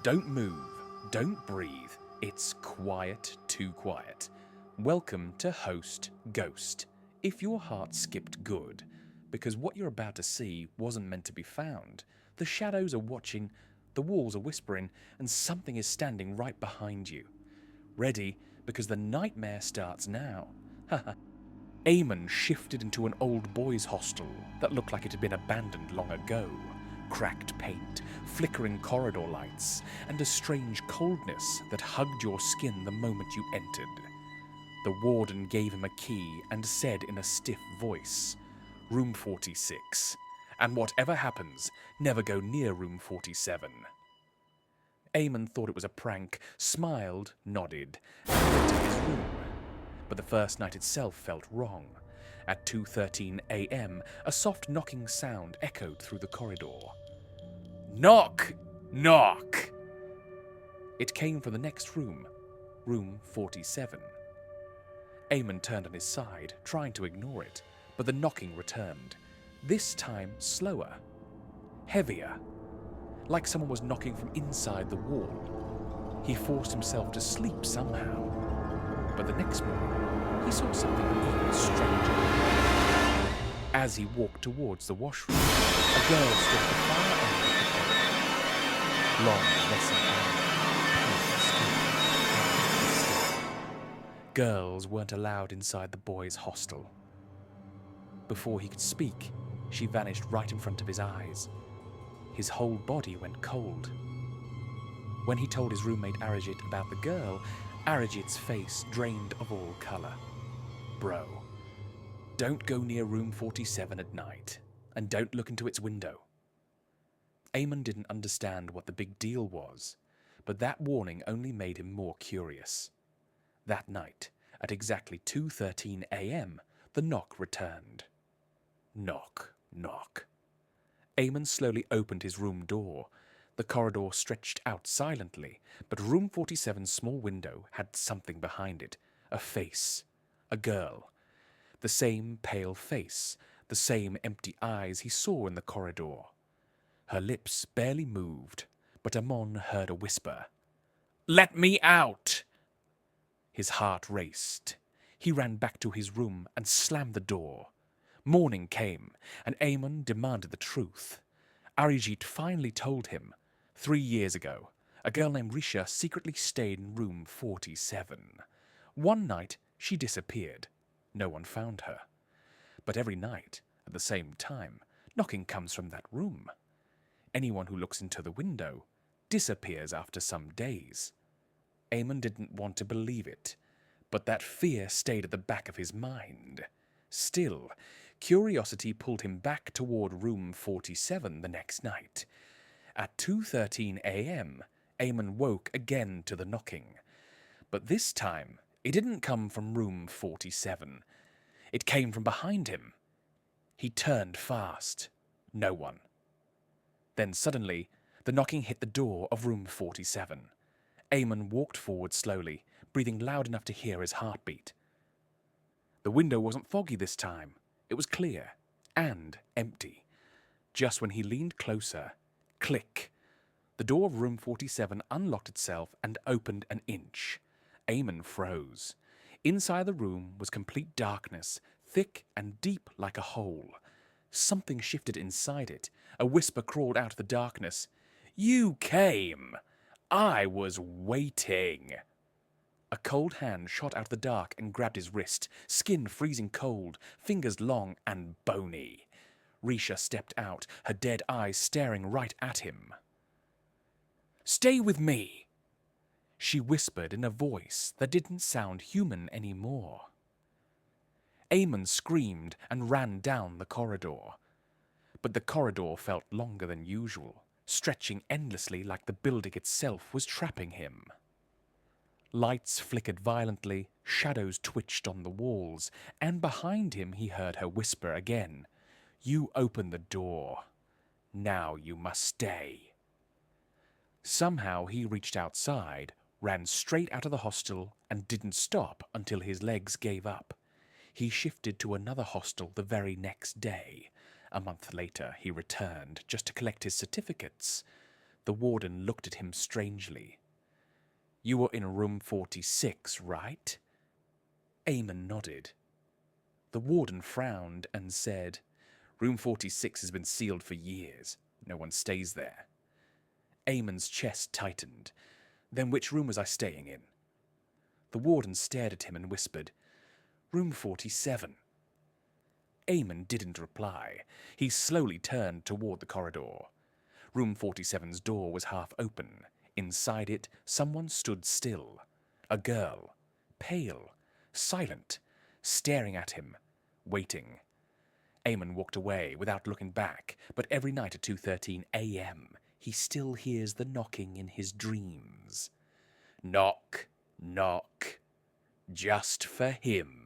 Don't move, don't breathe, it's quiet, too quiet. Welcome to Host Ghost, if your heart skipped good, because what you're about to see wasn't meant to be found. The shadows are watching, the walls are whispering, and something is standing right behind you. Ready, because the nightmare starts now. Haha. Amon shifted into an old boys' hostel that looked like it had been abandoned long ago. Cracked paint, flickering corridor lights, and a strange coldness that hugged your skin the moment you entered. The warden gave him a key and said in a stiff voice, "Room 46. And whatever happens, never go near room 47. Amon thought it was a prank, smiled, nodded, and went to his room. But the first night itself felt wrong. At 2:13 a.m., a soft knocking sound echoed through the corridor. Knock! Knock! It came from the next room, room 47. Amon turned on his side, trying to ignore it, but the knocking returned. This time slower, heavier, like someone was knocking from inside the wall. He forced himself to sleep somehow, but the next morning he saw something even stranger. As he walked towards the washroom, a girl stood at the far end of the corridor. Long, messy hair, pale skin, still. Girls weren't allowed inside the boys' hostel. Before he could speak, she vanished right in front of his eyes. His whole body went cold. When he told his roommate Arajit about the girl, Arajit's face drained of all colour. Bro, don't go near room 47 at night, and don't look into its window. Amon didn't understand what the big deal was, but that warning only made him more curious. That night, at exactly 2:13 a.m., the knock returned. Knock, knock. Amon slowly opened his room door. The corridor stretched out silently, but room 47's small window had something behind it. A face. A girl. The same pale face, the same empty eyes he saw in the corridor. Her lips barely moved, but Amon heard a whisper. "Let me out!" His heart raced. He ran back to his room and slammed the door. Morning came, and Amon demanded the truth. Arijit finally told him. 3 years ago, a girl named Risha secretly stayed in room 47. One night, she disappeared. No one found her. But every night, at the same time, knocking comes from that room. Anyone who looks into the window disappears after some days. Amon didn't want to believe it, but that fear stayed at the back of his mind. Still, curiosity pulled him back toward room 47 the next night. At 2:13 a.m., Amon woke again to the knocking. But this time, it didn't come from room 47. It came from behind him. He turned fast. No one. Then suddenly, the knocking hit the door of room 47. Amon walked forward slowly, breathing loud enough to hear his heartbeat. The window wasn't foggy this time. It was clear and empty. Just when he leaned closer, click. The door of room 47 unlocked itself and opened an inch. Amon froze. Inside the room was complete darkness, thick and deep like a hole. Something shifted inside it. A whisper crawled out of the darkness. "You came! I was waiting!" A cold hand shot out of the dark and grabbed his wrist, skin freezing cold, fingers long and bony. Risha stepped out, her dead eyes staring right at him. "Stay with me," she whispered in a voice that didn't sound human anymore. Amon screamed and ran down the corridor. But the corridor felt longer than usual, stretching endlessly like the building itself was trapping him. Lights flickered violently, shadows twitched on the walls, and behind him he heard her whisper again. "You opened the door. Now you must stay." Somehow he reached outside, ran straight out of the hostel, and didn't stop until his legs gave up. He shifted to another hostel the very next day. A month later he returned just to collect his certificates. The warden looked at him strangely. "You were in room 46, right?" Amon nodded. The warden frowned and said, "Room 46 has been sealed for years. No one stays there." Amon's chest tightened. "Then which room was I staying in?" The warden stared at him and whispered, "Room 47. Amon didn't reply. He slowly turned toward the corridor. Room 47's door was half open. Inside it, someone stood still. A girl, pale, silent, staring at him, waiting. Amon walked away without looking back, but every night at 2:13 a.m., he still hears the knocking in his dreams. Knock, knock, just for him.